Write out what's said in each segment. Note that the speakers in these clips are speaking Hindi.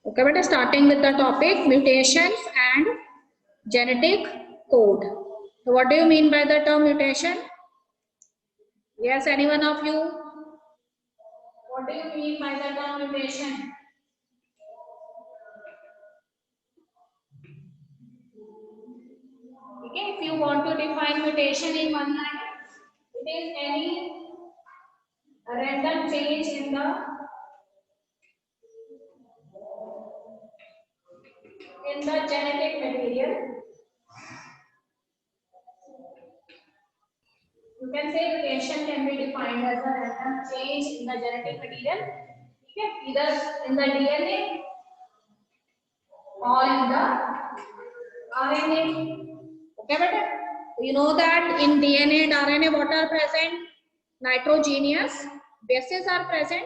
Okay, but starting with the topic mutations and genetic code. So what do you mean by the term mutation? Yes, any one of you? What do you mean by the term mutation? Okay, if you want to define mutation in one line, it is any random change in the genetic material. You can say mutation can be defined as a random change in the genetic material, okay, either in the DNA or in the RNA. Okay, better. You know that in DNA and RNA what are present? Nitrogenous bases are present.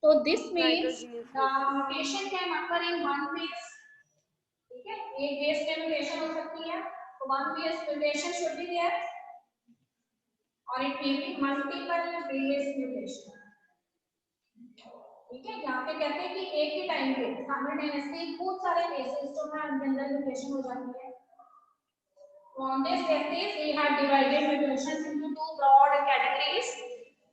So this means the mutation can occur in one base. Okay, एक base पे mutation हो सकती है. So one base mutation should be there, or it may be multiple base mutation. ठीक है, यहाँ पे कहते हैं कि एक ही टाइम पे साइमल्टेनियसली बहुत सारे बेसिस जो है उनके अंदर म्यूटेशन हो जाती है. On this basis, we have divided mutations into two broad categories.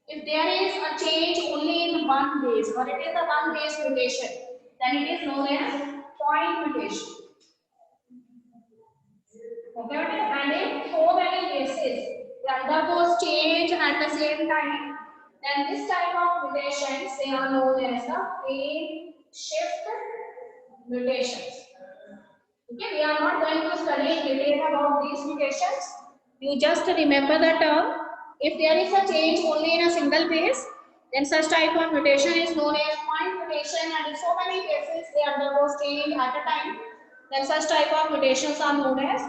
If there is a change only in one base, or it is a one base mutation, then it is known as point mutation. Okay, and if so many bases undergoes change at the same time, then this type of mutations they are known as the phase shift mutations. Okay, we are not going to study in detail about these mutations. You just remember the term. If there is a change only in a single base, then such type of mutation is known as point mutation, and if so many bases they undergo change at a time, then such type of mutations are known as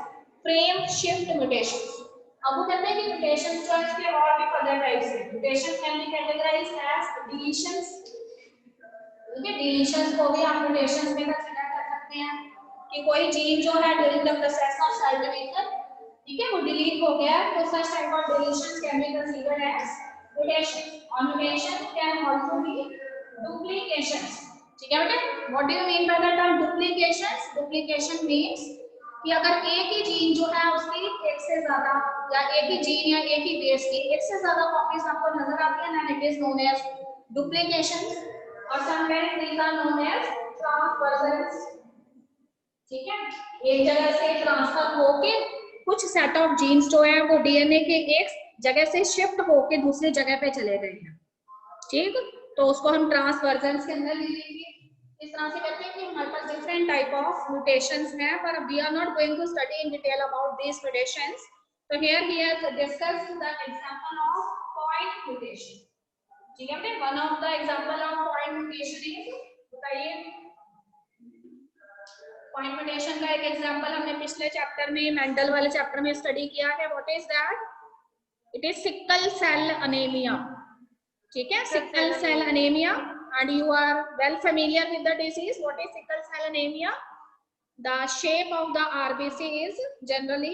frame shift mutations. अब वो कहते हैं कि mutations जो है इसके और भी फर्दर टाइप्स हैं. Mutations can be categorized as deletions. ठीक है, deletions को भी आप mutations में कंसीडर कर सकते हैं कि कोई जीन जो है during the process of cell division, ठीक है, वो डिलीट हो गया, तो such type of deletions can be considered as mutation. और mutation can also be duplications. ठीक है बेटा, what do you mean by the term duplications? Duplication means कि अगर एक ही जीन जो है उसकी एक से ज्यादा या एक ही जीन या एक ही बेस की एक से ज्यादा कॉपीज आपको नजर आती है, then it is known as duplications. और sometimes these are known as transversions. ठीक है, एक जगह से ट्रांसफर होके कुछ सेट ऑफ जीन्स जो है वो डीएनए के एक जगह से शिफ्ट होके दूसरी जगह पे चले गए हैं. ठीक, तो उसको हम ट्रांसवर्जन्स के अंदर ले लेंगे. इस तरह से कहते हैं कि हमारे पास डिफरेंट टाइप ऑफ म्यूटेशंस हैं, पर we are not going to study in detail about this mutations. तो here we have discussed the example of point mutation. ठीक है बेटा, one of the example of point mutation is, बताइए, पॉइंट म्यूटेशन का एक एग्जांपल हमने पिछले चैप्टर में मेंडल वाले चैप्टर में स्टडी किया है. What is that? It is sickle cell anaemia. ठीक है, sickle cell anaemia, and you are well familiar with the disease. What is sickle cell anemia? The shape of the RBC is generally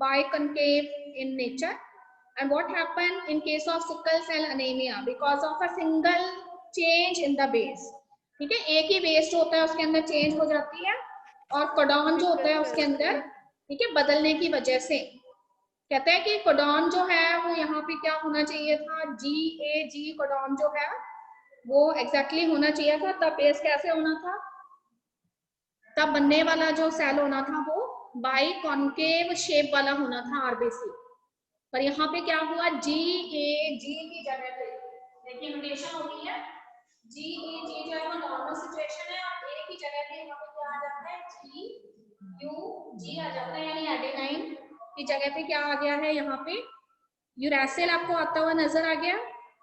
biconcave in nature. And what happen in case of sickle cell anemia? Because of a single change in the base. ठीक है, एक ही बेस जो होता है उसके अंदर चेंज हो जाती है, और कोडॉन जो होता है उसके अंदर, ठीक है, बदलने की वजह से कहते हैं कि कोडॉन जो है वो यहाँ पे क्या होना चाहिए था, GAG कोडॉन जो है वो एग्जैक्टली होना चाहिए था. तब बेस कैसे होना था? तब बनने वाला जो सेल होना था वो बाई कॉन्केव शेप वाला होना था आरबीसी. पर यहाँ पे क्या हुआ, GAG की जगह पे देखिए म्यूटेशन हो गई है. GAG जो है वो नॉर्मल सिचुएशन है, और A की जगह पे यहाँ पे क्या आ जाता है, GUG आ जाता है, यानी एडेनाइन की जगह पे क्या आ गया है, यहाँ पे यूरेसिल आपको आता हुआ नजर आ गया.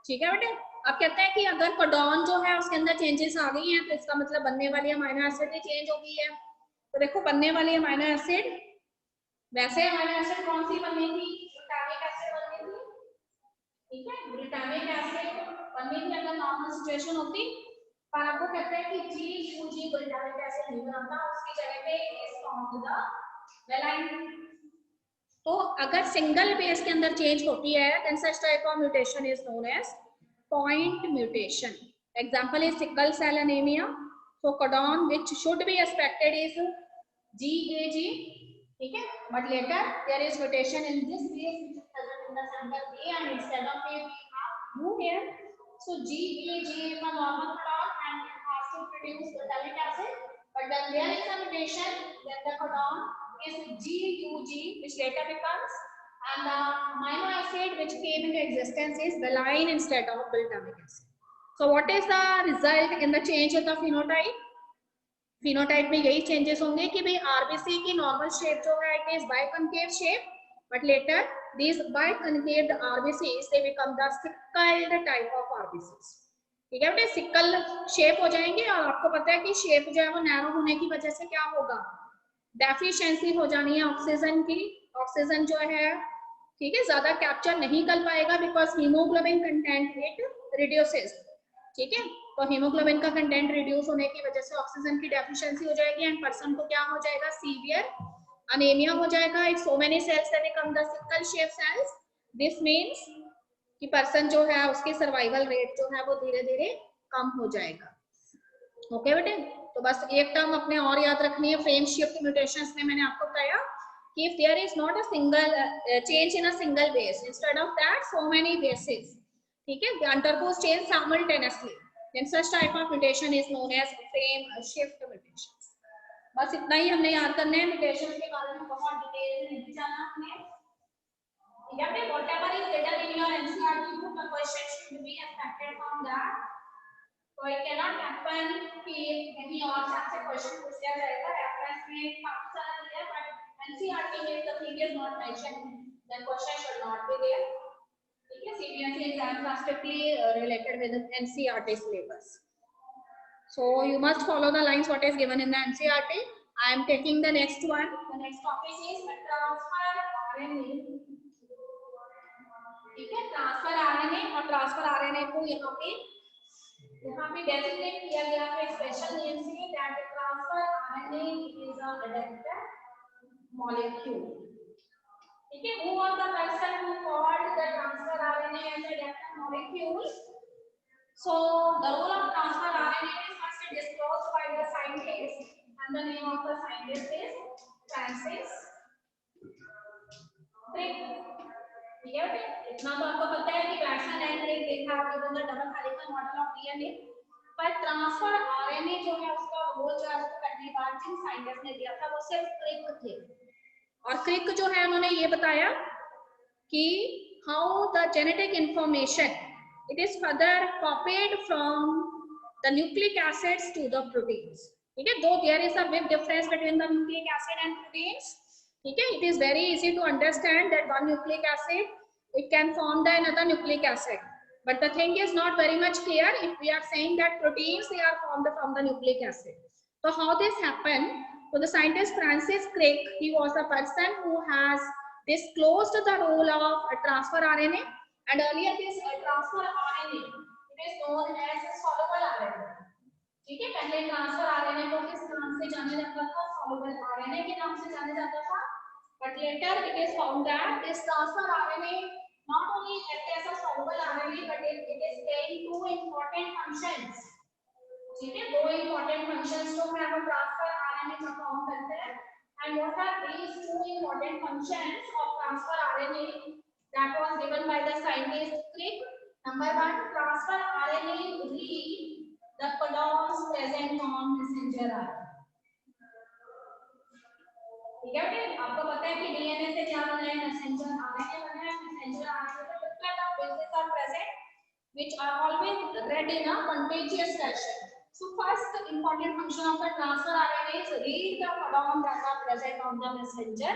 ठीक है बेटे, अब कहते हैं कि अगर कोडॉन जो है उसके अंदर चेंजेस आ गई हैं, तो इसका मतलब बनने वाली अमीनो एसिड भी चेंज हो गई है. तो देखो बनने वाली अमीनो एसिड, वैसे अमीनो एसिड कौन सी बननी थी, ग्लूटामिक एसिड बननी थी. ठीक है, ग्लूटामिक एसिड बननी थी अगर नॉर्मल सिचुएशन होती, पर आपको कहते हैं कि GUG ग्लूटामिक एसिड नहीं बनता, उसकी जगह पे इज फाउंड द वेलाइन. तो अगर सिंगल बेस के अंदर चेंज होती है, then such type of mutation is known as point mutation. Example is sickle cell anemia. So codon which should be expected is GAG. Okay, but later there is mutation in this base which is present in the sample A, and instead of A we have U here. So GAG is a normal codon and it has to produce glutamic acid. But when there is a mutation, then the codon is GUG, which later becomes, and the amino acid which came into existence is valine instead of glutamic acid. So what is the result in the change of the phenotype? Phenotype में यही चेंजेस होंगे कि भाई आरबीसी की नॉर्मल शेप जो है it is biconcave shape, but later these biconcaved RBCs they become the sickled type of RBCs. ठीक है बेटे, सिकल शेप हो जाएंगे, और आपको पता है कि शेप जो है वो नैरो होने की वजह से क्या होगा, डेफिशिएंसी हो जानी है ऑक्सीजन की, ऑक्सीजन जो है ठीक है ज्यादा कैप्चर नहीं कर पाएगा because haemoglobin content it reduces. ठीक है, तो हीमोग्लोबिन का कंटेंट रिड्यूस होने की वजह से ऑक्सीजन की डेफिशिएंसी हो जाएगी एंड पर्सन को क्या हो जाएगा, सीवियर अनेमिया हो जाएगा. It so many cells that become the sickle shape cells. This means कि पर्सन जो है उसकी सर्वाइवल रेट जो है वो धीरे धीरे कम हो जाएगा. ओके बेटे, तो बस एक टर्म अपने और याद रखनी है, फ्रेम शिफ्ट म्यूटेशंस में मैंने आपको बताया कि if there is not a single change in a single base, instead of that so many bases, ठीक है, they undergoes change simultaneously, then such type of mutation is known as frame shift mutations. बस इतना ही हमने याद करना है, म्यूटेशन के बारे में बहुत डिटेल में नहीं जाना हमने. ठीक है, whatever is written in your NCERT book, the question should be expected from that. तो it cannot happen कि कहीं और से आपसे क्वेश्चन पूछ लिया जाएगा, रेफरेंस में काफी सारा दिया है, बट NCERT में the thing is not mentioned, then question should not be there. ठीक है, CBSE exams are strictly related with NCERT syllabus. So you must follow the lines what is given in the NCERT. I am taking the next one. The next topic is transfer RNA. ठीक है, ट्रांसफर आरएनए, और ट्रांसफर आरएनए को यहाँ पे डेजिग्नेट किया गया है स्पेशल नेम से, that transfer RNA is a adapter molecule. ठीक है, who was the person who called the transfer RNA as a adapter molecule? So the role of transfer RNA is first disclosed by the scientist, and the name of the scientist is Francis Crick. ठीक है बेटे, इतना तो आपको पता है कि वैक्सन एंड क्रिक देखा है given the double helical model of DNA, पर ट्रांसफर आरएनए जो है उसका रोल जो है उसको करने का जिन साइंटिस्ट ने दिया था वो सिर्फ क्रिक थे. और क्रिक जो है उन्होंने ये बताया कि how the genetic information it is further copied from the nucleic acids to the proteins. ठीक है, though there is a big difference between the nucleic acid and proteins. ठीक है, it is very easy to understand that one nucleic acid it can form the another nucleic acid, but the thing is not very much clear if we are saying that proteins they are formed from the nucleic acid. So how this happened? So the scientist Francis Crick, he was the person who has disclosed the role of transfer RNA, and earlier this transfer RNA it is known as soluble RNA. ठीक है, पहले ट्रांसफर आरएनए को किस नाम से जाना जाता था, सॉल्युबल आरएनए के नाम से जाना जाता था. But later it is found that this transfer RNA not only acts as a soluble RNA, but it is playing two important functions. ठीक है, दो important functions जो है वो transfer RNA perform करते हैं. And what are these two important functions of transfer RNA that was given by the scientist Crick? Number one, transfer RNA read the codons present on messenger RNA. ठीक है बेटे, आपको पता है कि डीएनए से क्या बना है, मैसेंजर आरएनए बना है. मैसेंजर आरएनए में different of bases are present which are always read in a contagious fashion. So first important function of the transfer RNA is read the codon that are present on the messenger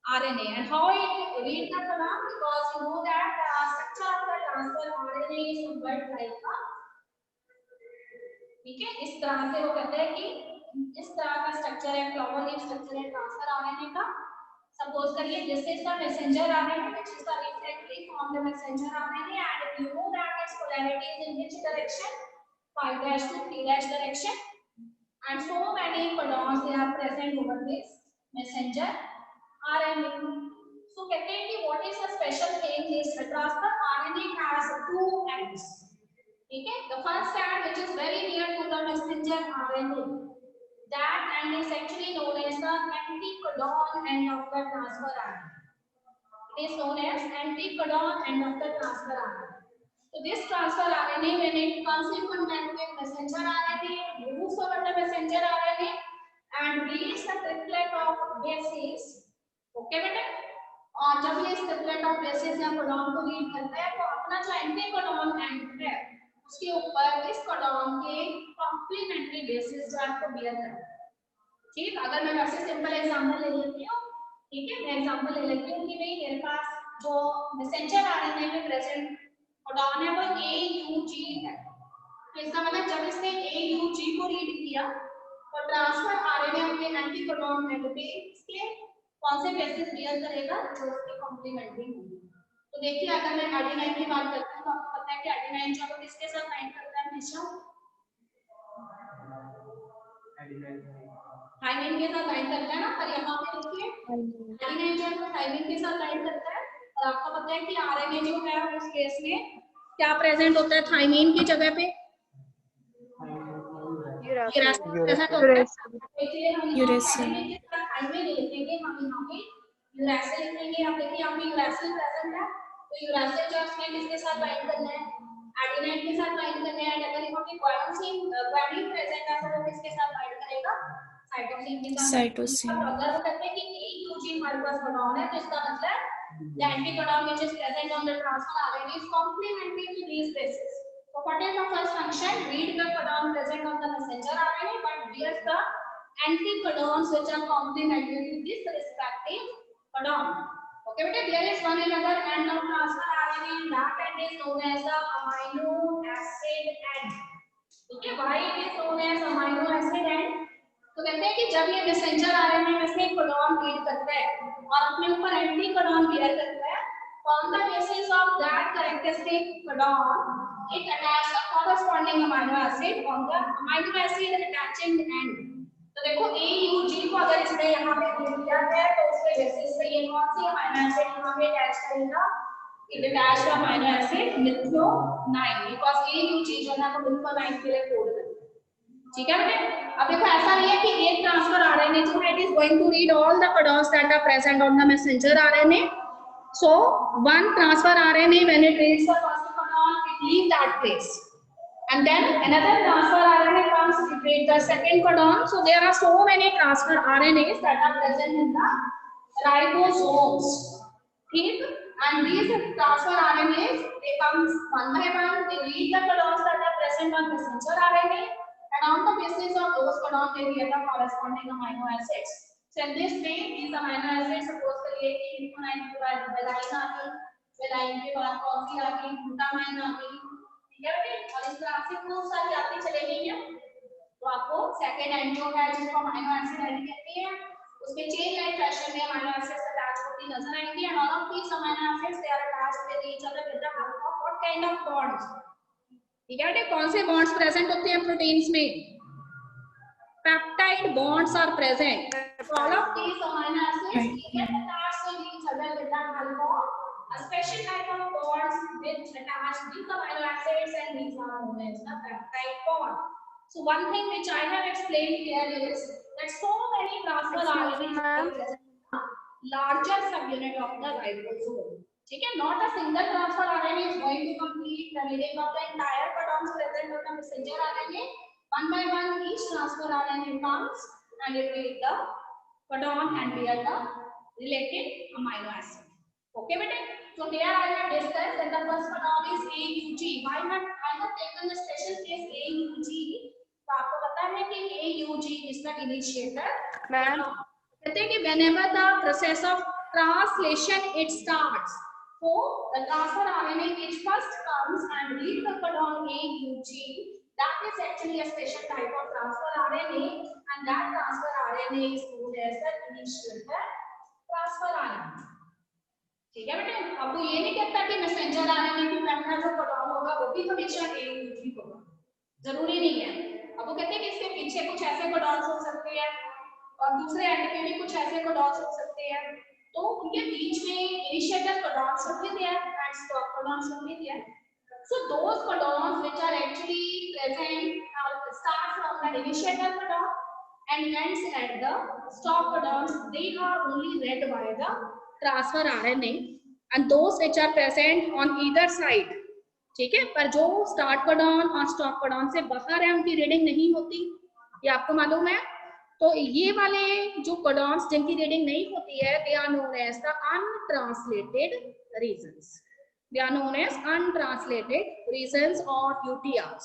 RNA. And how it read the codon? Because you know that the structure of the transfer RNA is somewhat like a, ठीक है, इस तरह से वो कहते हैं कि इस तरह का स्ट्रक्चर है, फ्लावर लीफ स्ट्रक्चर है ट्रांसफर आरएनए का. सपोज करिए this is the messenger RNA which is the reflectly from the messenger RNA, and you know that its polarity is in which direction, 5' to 3' direction, and so many codons they are present over this messenger RNA. So कहते हैं कि what is the special thing is the transfer RNA has two ends. ठीक है, the first strand which is very near to the messenger RNA, that and is actually known as the anticodon end of the transfer RNA. It is known as anticodon end of the transfer RNA. So this transfer RNA, when it comes in contact with messenger RNA, moves over the messenger RNA and reads the triplet of bases. Okay बेटे, और जब ये ट्रिपलेट ऑफ बेसिस या कोडॉन को रीड करता है तो अपना जो एंटीकोडॉन एंड है उसके ऊपर इस कोडॉन के कॉम्प्लीमेंट्री बेसिस जो आपको बियर करता है। ठीक, अगर मैं वैसे सिंपल एग्जांपल ले लेती हूँ, ठीक है, मैं एग्जांपल ले लेती हूँ कि भाई मेरे पास जो मैसेंजर आरएनए में प्रेजेंट कोडॉन है वो AUG है, तो इसका मतलब जब इसने AUG को रीड किया तो ट्रांसफर आरएनए अपने एंटीकोडॉन एंड पे इसके कौन से बेसिस बियर करेगा, जो उसके कॉम्प्लीमेंट्री होंगे। तो देखिए अगर मैं एडेनाइन की बात करती हूँ तो आपको पता है कि एडेनाइन जो है किसके साथ बाइंड करता है हमेशा, थाइमिन के साथ बाइंड करता है ना। पर यहाँ पे देखिए एडेनाइन जो है थाइमिन के साथ बाइंड करता है, और आपको पता है कि आरएनए जो है उस केस में क्या प्रेजेंट होता है थाइमिन की जगह पे, यूरेसिल लिखेंगे हम यहाँ पे, यूरेसिल लिखेंगे। अब देखिए यहाँ पे यूरेसिल प्रेजेंट है तो यूरेसिल जो है किसके साथ बाइंड करना है, एडेनाइन के साथ बाइंड करना है। अगर यहाँ पे ग्वानिन प्रेजेंट है तो वो किसके साथ बाइंड करेगा, साइटोसिन के साथ। साइटोसिन अगर वो कहते हैं कि AUG हमारे पास कोडॉन है तो इसका मतलब the anticodon which is present on the transfer RNA is complementary to these bases. So what is the first function? Read the codon present on the messenger RNA but bears the anticodons which are complementary to this respective codon. Okay, but there is one another end of transfer RNA and that end is known as the amino acid end. Okay, why it is known as amino acid end? तो कहते हैं कि जब ये मैसेंजर आरएनए में से कोडॉन रीड करता है और अपने ऊपर एंटीकोडॉन बियर करता है, on the basis of that characteristic codon it attaches a corresponding amino acid on the amino acid attaching end. तो देखो AUG को अगर इसने यहाँ पे रीड किया है तो उसके बेसिस पे ये कौन सी अमीनो एसिड यहाँ पे अटैच करेगा, it attached amino acid methionine because AUG जो है वो methionine के लिए कोड करता है। ठीक है बेटे, अब देखो ऐसा नहीं है कि एक ट्रांसफर आरएनए जो है it is going to read all the codons that are present on the messenger RNA. So one transfer RNA when it reads the first codon it leave that place and then another transfer RNA comes to read the second codon. So there are so many transfer RNAs that are present in the ribosomes. ठीक, and these transfer RNAs they come one by one, they read the codons that are present on messenger RNA and on the basis of those codons they get the corresponding amino acids. So in this way these amino acids suppose करिए कि methionine के बाद valine आ गई, valine के बाद कौन सी आ गई, glutamine आ गई, ठीक है बेटे, और इस तरह से खूब सारी आती चले गई है। तो आपको सेकंड एंड जो है जिसको अमीनो एसिड एंड कहते हैं उसमें चेन लाइन फैशन में अमीनो एसिड्स अटैच होती नजर आएंगी and all of these amino acids they are attached with each other with the help of what kind of bonds. ठीक है बेटे, कौन से बॉन्ड्स प्रेजेंट होते हैं प्रोटीन्स में, peptide bonds are present. All of these amino acids get attached with each other with the help of a special type of bonds which attach with the amino acids and these are known as the peptide bond. So one thing which I have explained here is that so many transfer RNAs larger subunit of the ribosome. ठीक है, not a single transfer RNA is going to complete the reading of the entire codons present on the messenger RNA. One by one each transfer RNA comes and it read the codon and bear the related amino acid. Okay bete, so here I have discussed that the first codon is AUG. Why I have taken the special case AUG? तो आपको पता है कि AUG is the initiator. Ma'am कहते हैं कि whenever the process of translation it starts, so the transfer RNA which first comes and read the codon AUG, that is actually a special type of transfer RNA and that transfer RNA is known as the initiator transfer RNA. ठीक है बेटे, अब वो ये नहीं कहता कि मैसेंजर आरएनए की पहला जो कोडॉन होगा वो भी हमेशा AUG होगा, जरूरी नहीं है। अब वो कहते हैं कि इसके पीछे कुछ ऐसे कोडॉन्स हो सकते हैं और दूसरे एंड पे भी कुछ ऐसे कोडॉन्स हो सकते हैं, तो उनके बीच में इनिशिएटर कोडॉन्स होते हैं एंड स्टॉप कोडॉन्स होते हैं। So those codons which are actually present start from the initiator codon and ends at the stop codons. They are only read by the transfer RNA, and those which are present on either side, ठीक है, पर जो स्टार्ट कोडॉन और स्टॉप कोडॉन से बाहर है उनकी रीडिंग नहीं होती, ये आपको मालूम है। तो ये वाले जो कोडॉन्स जिनकी रीडिंग नहीं होती है, they are known as the untranslated regions, they are known as untranslated regions or UTRs.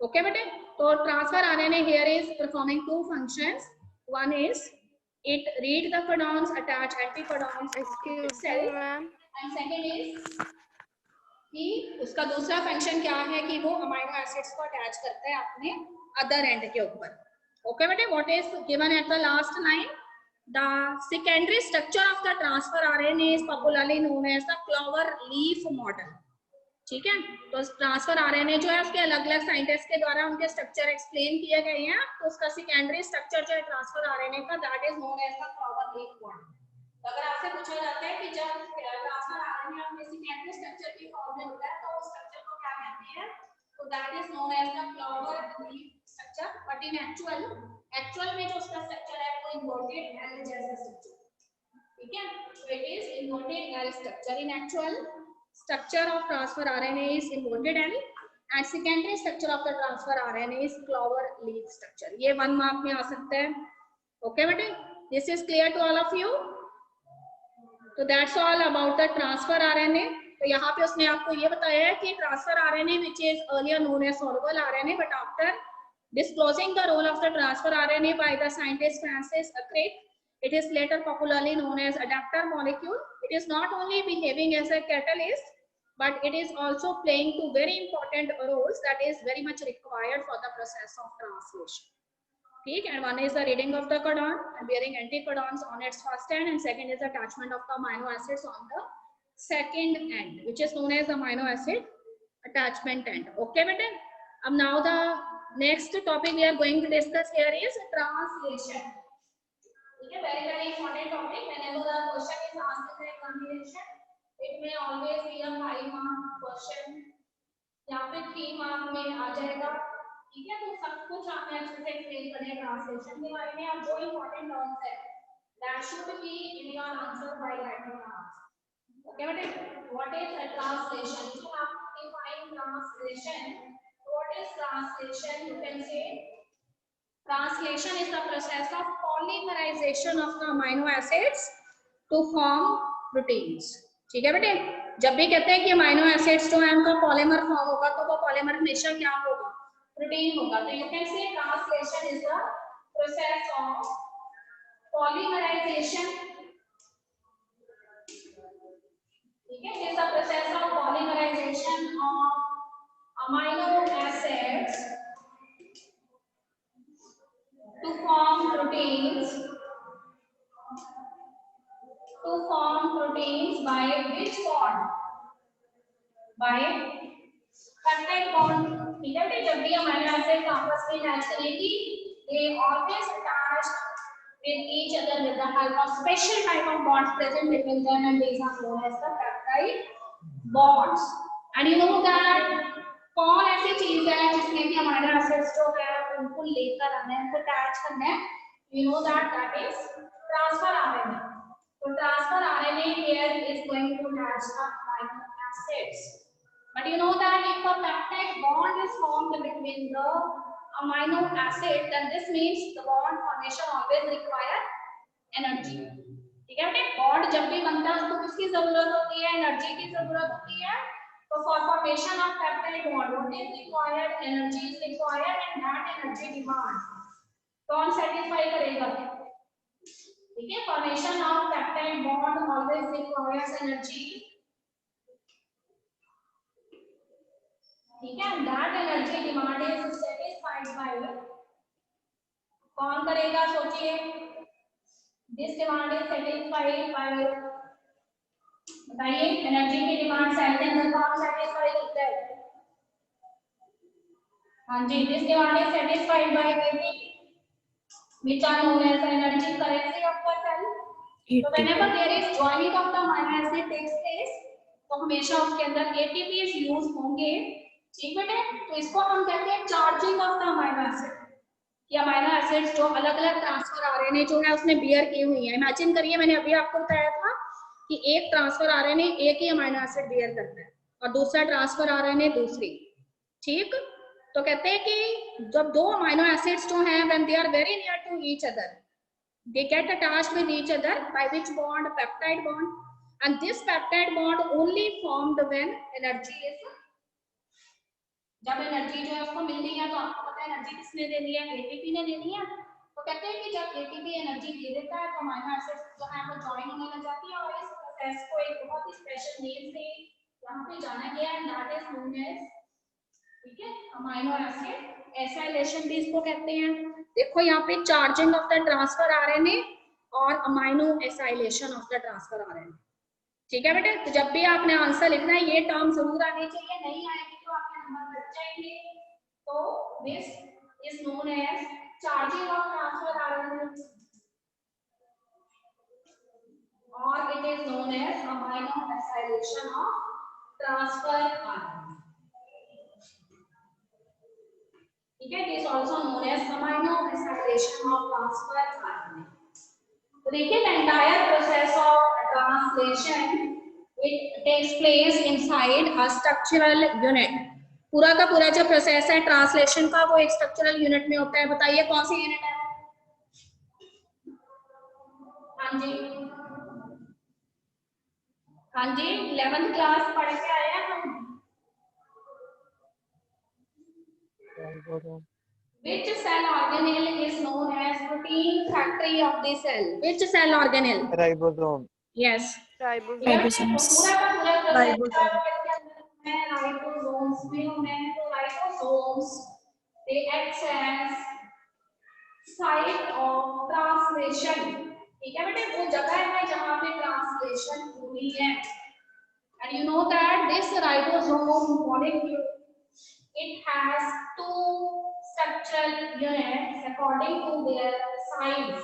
Okay bete, so transfer RNA here is performing two functions. One is it read the codons, attach anticodons itself, and second is कि उसका दूसरा फंक्शन क्या है कि वो अमाइनो एसिड्स को अटैच करता है अपने अदर एंड के ऊपर। ओके बेटे, what is given at the last line, the secondary structure of the transfer RNA is popularly known as the clover leaf model, ठीक है। तो ट्रांसफर आरएनए जो है उसके अलग अलग साइंटिस्ट के द्वारा उनके स्ट्रक्चर एक्सप्लेन किए गए हैं, तो उसका सेकेंडरी स्ट्रक्चर जो है ट्रांसफर आरएनए का, that is known as the clover leaf model. तो अगर आपसे पूछा जाता है कि जब ट्रांसफर आरएनए अपने सेकेंडरी स्ट्रक्चर की फॉर्म में होता है तो उस स्ट्रक्चर को क्या कहते हैं, तो that is known as the clover leaf structure. But in actual में जो उसका स्ट्रक्चर है वो इन्वर्टेड एल जैसा स्ट्रक्चर, ठीक है। So it is inverted L structure. In actual, structure of transfer RNA is inverted L, and secondary structure of the transfer RNA is clover leaf structure. ये 1 मार्क में आ सकता है। Okay बेटे, this is clear to all of you. So that's all about the transfer RNA. तो यहाँ पे उसने आपको ये बताया है कि transfer RNA which is earlier known as soluble RNA, but after disclosing the role of the transfer RNA by the scientist Francis Crick, it is later popularly known as adapter molecule. It is not only behaving as a catalyst, but it is also playing two very important roles that is very much required for the process of translation. ठीक, and one is the reading of the codon and bearing anticodons on its first end, and second is the attachment of the amino acids on the second end, which is known as amino acid attachment end. Okay bete, now the next topic we are going to discuss here is translation. Okay, very important topic. Whenever the question is asked in a combination, it may always be a 5 mark question या फिर 3 मार्क में आ जाएगा, ठीक है। तो सब कुछ आपने अच्छे से एक्सप्लेन करने ट्रांसलेशन के बारे में, अब जो इंपॉर्टेंट टर्म्स है that should be in your answer by writing answer. Okay बेटे, व्हाट इज अ ट्रांसलेशन, जो आपको define translation, what is translation, you can से translation is the process of polymerization of the amino acids to form proteins, ठीक है बेटे। जब भी कहते हैं कि अमाइनो एसिड्स जो है उनका पॉलीमर फॉर्म होगा, तो वो पॉलीमर हमेशा क्या होगा, प्रोटीन होगा। तो you can say translation is the process of polymerization, ठीक है, is the process of polymerization of amino acids to form proteins by which bond, by peptide bond, ठीक है बेटे। जब भी अमीनो एसिड आपस में अटैच करेगी, they always attach with each other with the help of special type of bonds present between them, and these are known as the peptide bonds. And you know that कौन ऐसी चीज है जिसमें कि अमीनो एसिड्स जो है उनको लेकर आना है, उनको अटैच करना है, you know that is transfer RNA. So transfer RNA here is going to attach the amino acids. But you know that if a peptide bond is formed between the amino acid, then this means the bond formation always require energy, ठीक है बेटे। बॉन्ड जब भी बनता है उसको किसकी जरूरत होती है, एनर्जी की जरूरत होती है। So for formation of peptide bond, what is required? Energy is required, and that energy demand कौन satisfy करेगा, ठीक है। Formation of peptide bond always requires energy, ठीक है, and that energy demand is satisfied by कौन करेगा, सोचिए। This demand is satisfied by, बताइए, एनर्जी की डिमांड सेल के अंदर कौन सेटिस्फाई करता है, हाँ जी, this demand is satisfied by ATP which are known as the energy currency of the cell. So whenever there is joining of the amino acid takes place, तो हमेशा उसके अंदर एटीपीज यूज होंगे, ठीक बेटे। तो इसको हम कहते हैं charging of the amino acid, कि अमाइनो एसिड्स जो अलग अलग ट्रांसफर आरएनए जो है उसने बियर की हुई है। इमेजिन करिए, मैंने अभी आपको बताया था कि एक ट्रांसफर आरएनए एक ही अमाइनो एसिड बियर करता है और दूसरा ट्रांसफर आरएनए दूसरी, ठीक। तो कहते हैं कि जब दो अमाइनो एसिड्स जो हैं when they are very near to each other, they get attached with each other by which bond? Peptide bond. And this peptide bond only formed when energy is, जब एनर्जी जो है उसको मिलनी है, तो आपको पता है एनर्जी किसने देनी है? एटीपी ने देनी है। तो कहते हैं कि जब एटीपी एनर्जी दे देता है तो अमाइनो एसिड्स जो है वो ज्वाइन होने लग जाती है, और इस प्रोसेस को एक बहुत ही स्पेशल नेम से यहाँ पे जाना गया है, दैट इज नोन एज, ठीक है, अमाइनो एसिड एसाइलेशन भी इसको कहते हैं। देखो यहाँ पे charging of the transfer RNA और amino acylation of the transfer RNA, ठीक है बेटे। तो जब भी आपने आंसर लिखना है ये टर्म जरूर आनी चाहिए, नहीं आएगी तो आपके नंबर कट जाएंगे। तो this is known as charging of transfer RNA और it is known as amino acylation of transfer RNA, ठीक है। It is also known as amino acylation of transfer RNA. तो देखिए the entire process of translation it takes place inside a structural unit। पूरा का पूरा जो प्रोसेस है ट्रांसलेशन का वो एक स्ट्रक्चरल यूनिट में होता है। बताइए कौन सी यूनिट है? हाँ जी, हाँ जी, 11th क्लास पढ़ के आए हैं हम। Which cell organelle is known as protein factory of the cell? Which cell organelle? Ribosome. Yes. Ribosomes. पूरा का पूरा Ribosome. राइबोसोम्स में होंगे, तो ribosomes they act as site of translation, ठीक है बेटे, वो जगह है जहाँ पे ट्रांसलेशन हुई है। And you know that this ribosome molecule, it has two structural units according to their size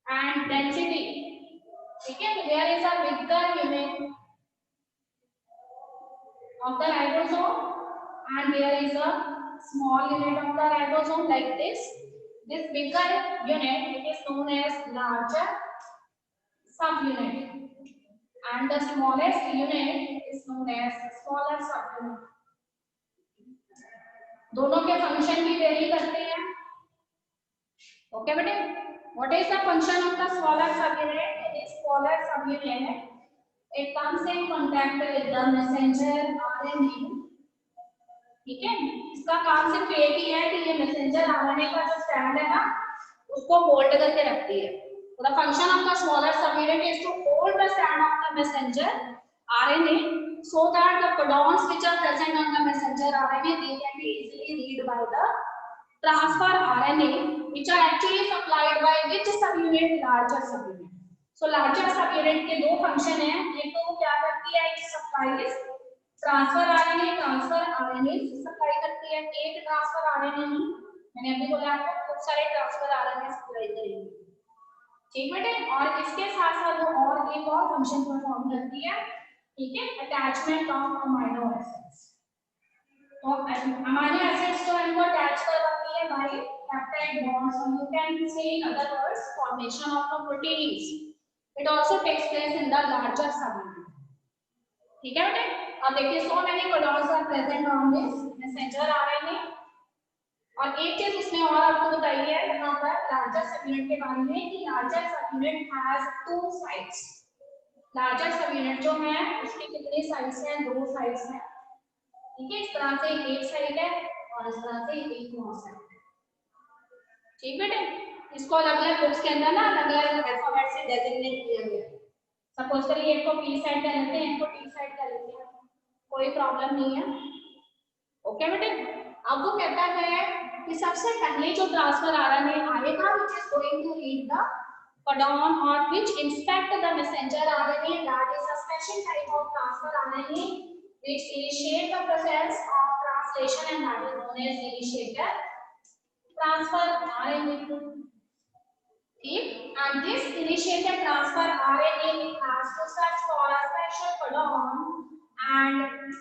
and density, ठीक है। There is a bigger unit of the ribosome and there is a small unit of the ribosome like this. This bigger unit, it is known as larger subunit and the smallest unit is known as smaller subunit। दोनों के फंक्शन भी वेरी करते हैं, ओके बेटे। What is the function of the smaller subunit? This smaller subunit, it comes in contact with the messenger RNA, ठीक है। इसका काम सिर्फ एक ही है कि ये मैसेंजर आरएनए का जो स्ट्रैंड है ना उसको होल्ड करके रखती है। So the function of the smaller subunit is to hold the strand of the messenger RNA so that the codons which are present on the messenger RNA they can be easily read by the transfer RNA which are actually supplied by which subunit? Larger subunit। So larger subunit के दो फंक्शन हैं, एक तो वो क्या करती है, it supplies transfer RNA supply करती है। एक ट्रांसफर आरएनए नहीं, मैंने अभी बोला आपको खूब सारे ट्रांसफर आरएनए सप्लाई करेंगे, ठीक बेटे। और इसके साथ साथ वो और एक और फंक्शन परफॉर्म करती है, ठीक है, अटैचमेंट ऑफ अमाइनो एसिड्स। तो अमाइनो एसिड्स जो है उनको अटैच करवाती है बाय पेप्टाइड बॉन्ड्स, और you can say in other words formation of the proteins. It also takes place in the larger subunit, ठीक है बेटे। अब देखिए so many codons are present on this messenger RNA. और एक चीज इसमें और आपको बताई है यहाँ पर लार्जर सबयूनिट के बारे में कि larger subunit has two sides. Larger subunit जो है उसके कितने साइड्स हैं? दो साइड्स हैं, ठीक है। इस तरह से एक साइड है और इस तरह से एक और साइड है, ठीक बेटे। इसको अलग अलग बुक्स के अंदर ना अलग अलग अल्फाबेट से डेजिग्नेट किया गया है। सपोज करिए एक को पी साइड कर लेते हैं, एक को टी साइड कर लेते हैं, कोई प्रॉब्लम नहीं है, ओके बेटे। अब वो कहता है कि सबसे पहले जो ट्रांसफर आरएनए आएगा which is going to read the codon or which inspect the messenger RNA, that is a special type of transfer RNA which initiate the process of translation and that is known as initiator transfer RNA, ठीक। and this initiated transfer RNA has to search for a special codon And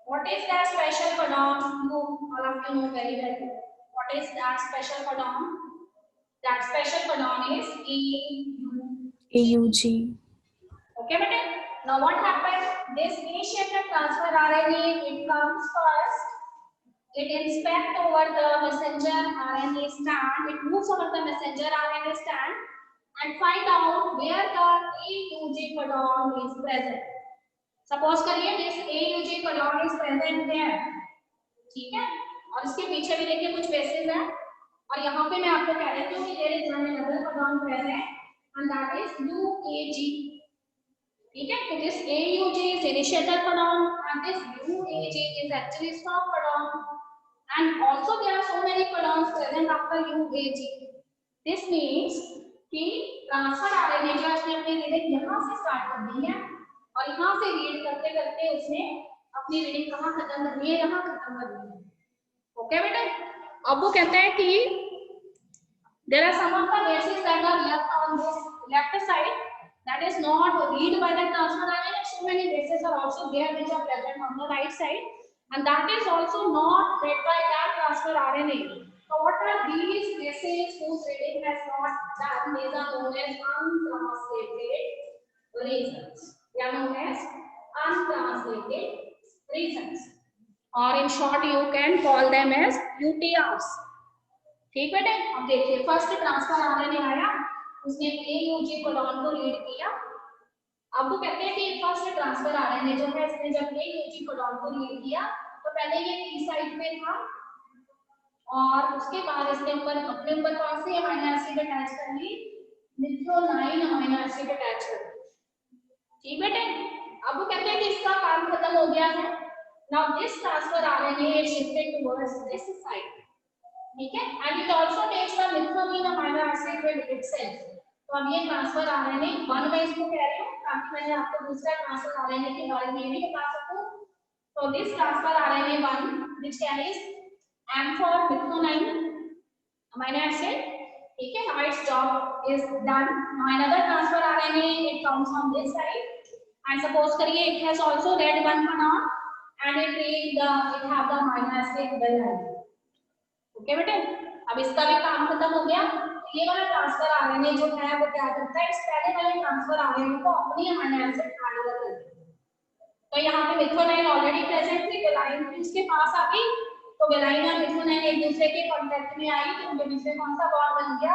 what is that special codon? You all of you know very well. What is that special codon? That special codon is AUG. AUG. Okay, better. Now what happens? This initiated transfer RNA, it comes first. It inspects over the messenger RNA strand. It moves over the messenger RNA strand and find out where the AUG codon is present. Suppose करिए this AUG codon is present there. ठीक है? और इसके पीछे भी देखिए कुछ bases हैं. और यहाँ पे मैं आपको कह देती हूँ कि there is one another codon present and that is UAG. ठीक है? तो this AUG is initiator codon and this UAG is actually stop codon. And also there are so many codons present after UAG. This means कि ट्रांसफर आरएनए जो उसने अपनी रीडिंग यहाँ से स्टार्ट कर दी है और यहाँ से रीड करते करते उसने अपनी रीडिंग कहाँ खत्म करनी है, यहाँ खत्म करनी है. ओके बेटे. अब वो कहता है कि there are some of the bases that are left on this left side that is not read by the transfer RNA. So many bases are also there which are present on the right side. And that is also not read by that transfer RNA. So what are these bases whose reading has not done? These are known as untranslated regions. They are known as untranslated regions. Or in short, you can call them as UTRs. ठीक बेटे. अब देखिए फर्स्ट ट्रांसफर आरएनए आया, उसने AUG कोडॉन को रीड किया. अब वो कहते हैं कि फर्स्ट ट्रांसफर आरएनए जो है इसने जब AUG कोडॉन को रीड किया तो पहले ये T साइड पे था और उसके बाद इसके ऊपर अपने ऊपर कौन सी अमीनो एसिड अटैच कर ली, मिथ्योनाइन अमीनो एसिड अटैच कर ली. ठीक बेटे. अब वो कहते हैं कि इसका काम खत्म हो गया है. Now this transfer RNA is shifted towards this side. ठीक है. And it also takes the methionine amino acid with itself. तो अब ये ट्रांसफर आरएनए वन में इसको कह रही हूँ ताकि मैंने आपको दूसरा ट्रांसफर आरएनए के बारे में भी बता सकूं. तो this transfer RNA one which carries M for methionine amino acid. ठीक है. Now its job is done. Now another transfer RNA it comes from this side and suppose करिए it has also read one codon and it have the amino acid valine. Okay बेटे. अब इसका भी काम खत्म हो गया. ये वाला ट्रांसफर आरएनए जो है वो क्या करता है, इस पहले वाले ट्रांसफर आरएनए को अपनी अमीनो एसिड हैंडओवर कर देता है. तो यहाँ पे मिथ्योनाइन ऑलरेडी प्रेजेंट थी, वेलाइन भी उसके पास आ गई. तो वेलाइन और मिथ्योनाइन एक दूसरे के कांटेक्ट में आई तो उनके बीच में कौन सा बॉन्ड बन गया,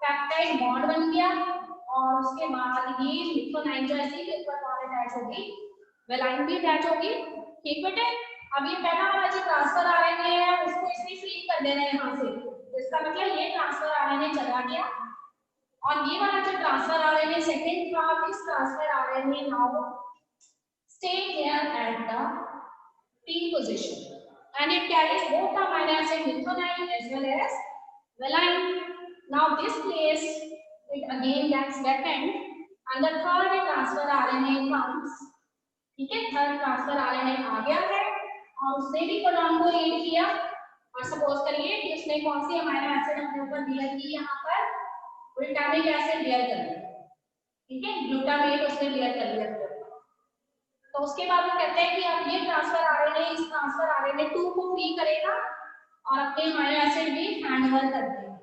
पेप्टाइड बॉन्ड बन गया. और उसके बाद ये मिथ्योनाइन जो है इसके ऊपर कौन अटैच होगी, वेलाइन भी अटैच होगी. ठीक बेटे. अब ये पहला वाला जो ट्रांसफर आरएनए है उसको इसने फ्री कर देना है यहाँ से. इसका मतलब ये ट्रांसफर आरएनए चला गया और ये वाला जो ट्रांसफर आरएनए सेकंड था, this transfer RNA now stay here at the T position and it carries both the amino acid methionine as well as valine. Now this place it again gets vacant and the third transfer RNA comes. ठीक है. थर्ड ट्रांसफर आरएनए आ गया है और उसने भी कोडॉन को रीड किया और सपोज करिए कि उसने कौन सी अमीनो एसिड अपने ऊपर बियर की, यहाँ पर ग्लूटामिक एसिड बियर कर लिया. ठीक है. ग्लूटामेट उसने बियर कर लिया. तो उसके बाद वो कहते हैं कि अब ये ट्रांसफर आरएनए इस ट्रांसफर आरएनए 2 को फ्री करेगा और अपने अमीनो एसिड भी हैंडओवर कर देगा.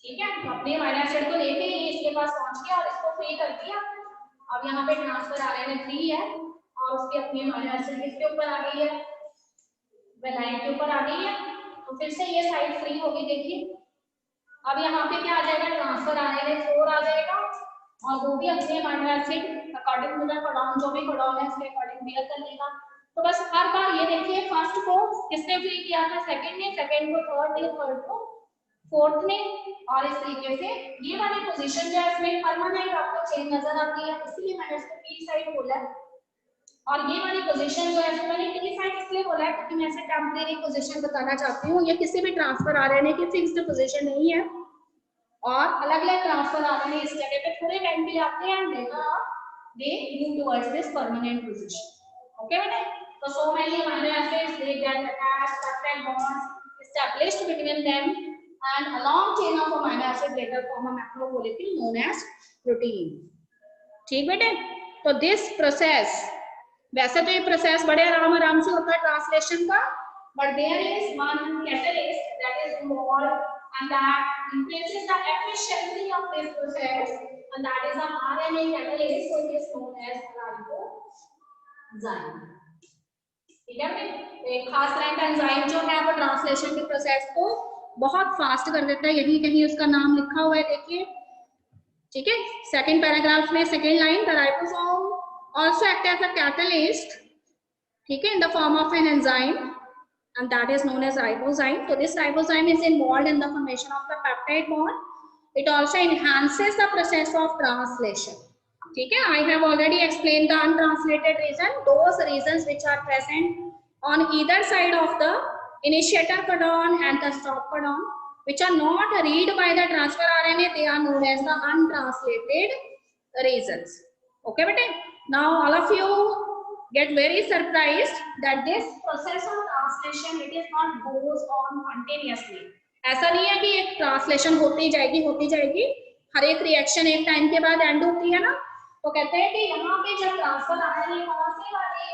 ठीक है. तो अपने अमीनो एसिड को लेके ये इसके पास पहुंच गया और इसको फ्री कर दिया. अब यहाँ पे ट्रांसफर आरएनए फ्री है और उसके अपनी अमीनो एसिड किसके ऊपर आ गई है, वेलाइन के ऊपर आ गई है. तो फिर से ये साइड फ्री होगी. देखिए अब यहाँ पे क्या आ जाएगा, ट्रांसफर आरएनए 4 आ जाएगा और वो भी अपने amino acid according to the codon जो भी कोडॉन है उसके अकॉर्डिंग बियर कर लेगा. तो बस हर बार ये देखिए फर्स्ट को किसने फ्री किया था, सेकंड ने, सेकंड को थर्ड ने, थर्ड को फोर्थ ने. और इस तरीके से ये वाली पोजीशन जो है इसमें परमानेंट आपको चेंज नजर आती है, इसलिए मैंने इसको T साइड बोला है. और ये वाली पोजीशन जो है मैंने T साइड इसलिए बोला है क्योंकि मैं इसे टेम्परेरी पोजीशन बताना चाहती हूँ. ये किसी भी ट्रांसफर आरएनए की फिक्स्ड पोजीशन नहीं है और अलग-अलग ट्रांसफर आरएनए इस जगह पे थोड़े टाइम के लिए आते हैं and they move towards this permanent position. Okay बेटे. So so many amino acids they get attached, peptide bonds established between them and a long chain of amino acid later form a macromolecule known as protein. ठीक बेटे. तो this process वैसे तो ये प्रोसेस बड़े आराम से होता है ट्रांसलेशन का, but there is one catalyst that is involved and that increases the efficiency of this process, and that is the RNA catalyst, so it is known as ribozyme. ठीक है बेटे, एक खास तरह का एंजाइम जो है वो ट्रांसलेशन के प्रोसेस को बहुत फास्ट कर देता है, यही कहीं उसका नाम लिखा हुआ है, देखिए, ठीक है, सेकंड पैराग्राफ में second line, the ribosome also act as a catalyst, ठीक है, in the form of an enzyme and that is known as ribozyme. So this ribozyme is involved in the formation of the peptide bond. It also enhances the process of translation. ठीक है, I have already explained the untranslated region, those regions which are present on either side of the initiator codon and the stop codon, which are not read by the transfer RNA, they are known as the untranslated regions. Okay, bete? Now all of you get very surprised that this process of translation, it is not goes on continuously. ऐसा नहीं है कि एक ट्रांसलेशन होती जाएगी, हर एक रिएक्शन एक टाइम के बाद एंड होती है ना, तो कहते हैं कि यहाँ पे जब ट्रांसफर आने कौन से वाले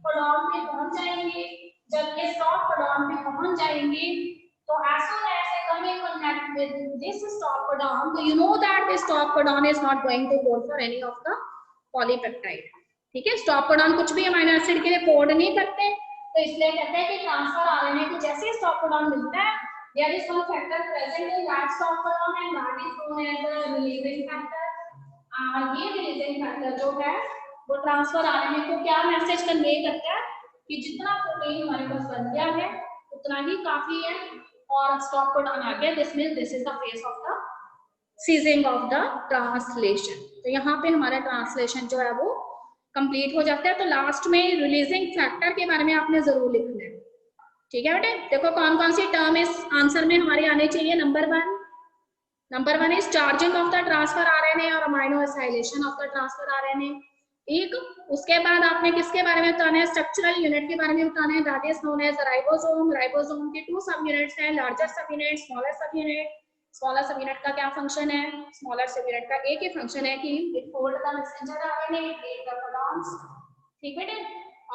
कोडॉन पे पहुंच जाएंगे, जब ये स्टॉप कोडॉन पे पहुंच जाएंगे, तो as soon as they come in contact with this stop codon, so you know that this stop codon is not going to code for any of the polypeptide. ठीक है, स्टॉप कोडॉन कुछ भी अमीनो एसिड के लिए कोड नहीं करते, तो इसलिए कहते हैं कि ट्रांसफर आरएनए को जैसे ही स्टॉप कोडॉन मिलता है, there is some factor present in that stop codon and that is known as the releasing factor. ये रिलीजिंग फैक्टर जो है वो ट्रांसफर आरएनए को क्या मैसेज कन्वे करता है कि जितना प्रोटीन हमारे पास बन गया है उतना ही काफी है, और स्टॉप कोडॉन आ गया, this means this is the phase of the ceasing of the translation. तो यहाँ पे हमारा ट्रांसलेशन जो है वो कंप्लीट हो जाता है। तो लास्ट में रिलीजिंग फैक्टर के बारे में आपने जरूर लिखना है, ठीक है बेटे। देखो कौन कौन सी टर्म इस आंसर में हमारे आने चाहिए। Number one is charging of the transfer RNA और amino acylation of the transfer RNA. एक उसके बाद आपने किसके बारे में बताना है, स्ट्रक्चरल यूनिट के बारे में बताना है, that is known as ribosome. Ribosome के 2 सब यूनिट्स हैं, larger subunit, smaller subunit. Smaller subunit का क्या फंक्शन है, स्मॉलर सब यूनिट का एक ही फंक्शन है कि it hold the messenger RNA, read the codons, ठीक बेटे।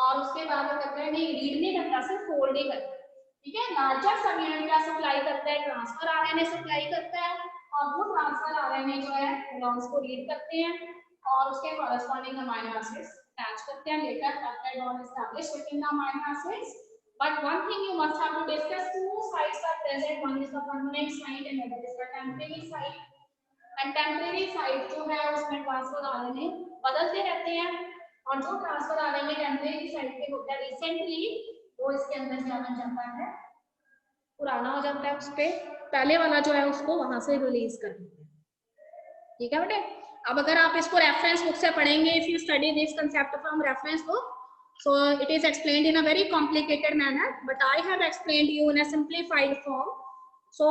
और उसके बाद वो कहते हैं नहीं रीड नहीं करता, सिर्फ होल्ड ही करता है, ठीक है। लार्जर सब यूनिट क्या सप्लाई करता है, ट्रांसफर आरएनए सप्लाई करता है, और वो ट्रांसफर आरएनए जो है कोडॉन्स को रीड करते हैं और उसके कॉरेस्पॉन्डिंग अमीनो एसिड्स अटैच करते हैं। Later peptide bond establish between the amino acids. But one thing you must have to discuss, 2 sites are present, one is the permanent site and other is the temporary site. And temporary site जो है उसमें ट्रांसफर आरएनए बदलते रहते हैं, और जो ट्रांसफर आरएनए टेम्परेरी साइट पे होता है रिसेंटली, वो इसके अंदर क्या बन जाता है, पुराना हो जाता है, उस पे पहले वाला जो है उसको वहां से रिलीज कर देते हैं, ठीक है बेटे। अब अगर आप इसको रेफरेंस बुक से पढ़ेंगे, if you study this concept from reference book, so it is explained in a very complicated manner, but I have explained you in a simplified form, so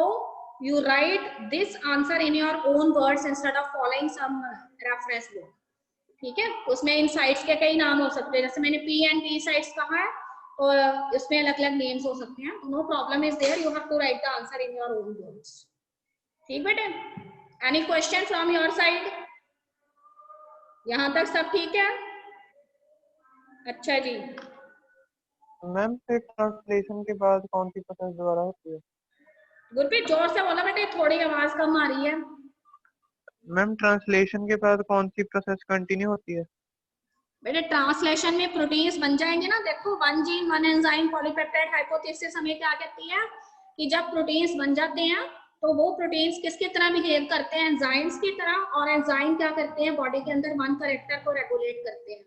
you write this answer in your own words instead of following some reference book, ठीक है। उसमें इन साइट्स के कई नाम हो सकते हैं, जैसे मैंने P and T साइट्स कहा है, और इसमें अलग अलग नेम्स हो सकते हैं, no problem is there, you have to write the answer in your own words, ठीक बेटे। Any question from your side, यहाँ तक सब ठीक है? अच्छा जी। मैम फिर ट्रांसलेशन के बाद कौन सी प्रोसेस दोबारा होती है? गुरप्रीत जोर से बोला बेटे, थोड़ी आवाज कम आ रही है। मैम ट्रांसलेशन के बाद कौन सी प्रोसेस कंटिन्यू होती है? बेटे ट्रांसलेशन में प्रोटीन्स बन जाएंगे ना, देखो 1 जीन 1 एंजाइम पॉलीपेप्टाइड हाइपोथेसिस हमें क्या कहती है कि जब प्रोटीन्स बन जाते हैं तो वो प्रोटीन्स किसकी तरह बिहेव करते हैं, एंजाइम्स की तरह, और एंजाइम क्या करते हैं बॉडी के अंदर 1 कैरेक्टर को रेगुलेट करते हैं,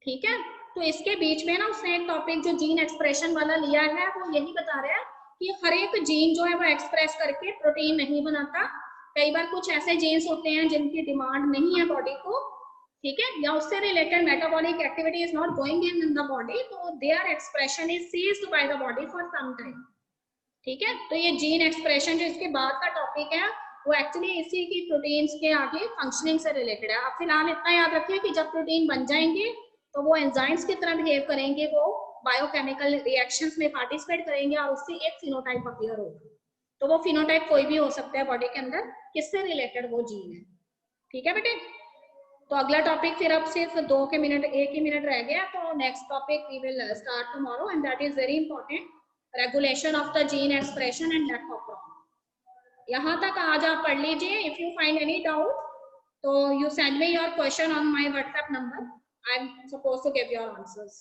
ठीक है। तो इसके बीच में ना उसने एक टॉपिक जो जीन एक्सप्रेशन वाला लिया है, वो यही बता रहा है कि हर एक जीन जो है वो एक्सप्रेस करके प्रोटीन नहीं बनाता। कई बार कुछ ऐसे जीन्स होते हैं जिनकी डिमांड नहीं है बॉडी को, ठीक है, या उससे related metabolic activity is not going in the body, तो their expression is ceased by the body for some time, ठीक है। तो ये जीन एक्सप्रेशन जो इसके बाद का टॉपिक है वो एक्चुअली इसी की प्रोटीन्स के आगे फंक्शनिंग से रिलेटेड है। आप फिलहाल इतना याद रखिए कि जब प्रोटीन बन जाएंगे तो वो एंजाइम्स की तरह बिहेव करेंगे, वो बायोकेमिकल रिएक्शंस में पार्टिसिपेट करेंगे और उससे एक फिनोटाइप अपीयर होगा। तो वो फिनोटाइप कोई भी हो सकता है बॉडी के अंदर, किससे रिलेटेड वो जीन है, ठीक है बेटे। तो अगला टॉपिक फिर अब सिर्फ 1 ही मिनट रह गया, तो next topic we will start tomorrow and that is very important, regulation of the gene expression and left off. यहाँ तक आज आप पढ़ लीजिए। If you find any doubt तो you send me your question on my WhatsApp number. I'm supposed to give your answers.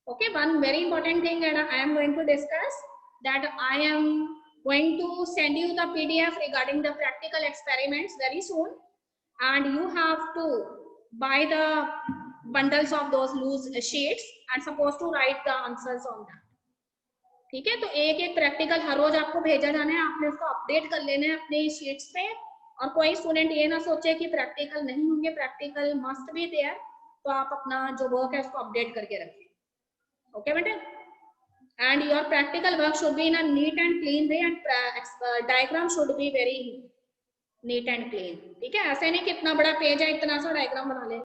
Okay, one very important thing that I am going to discuss, that I am going to send you the PDF regarding the practical experiments very soon, and you have to buy the bundles of those loose sheets and supposed to write the answers on that. ठीक है, तो एक एक प्रैक्टिकल हर रोज आपको भेजा जाना है, आपने उसको अपडेट कर लेना है अपने शीट्स पे। और कोई स्टूडेंट ये ना सोचे कि प्रैक्टिकल नहीं होंगे, प्रैक्टिकल मस्ट बी देयर, तो आप अपना जो वर्क है उसको अपडेट करके रखिए। ओके बेटे, and your practical work should be in a neat and clean way and diagram should be very neat and clean. ठीक है, ऐसे नहीं कितना बड़ा पेज है इतना सा डायग्राम बना ले।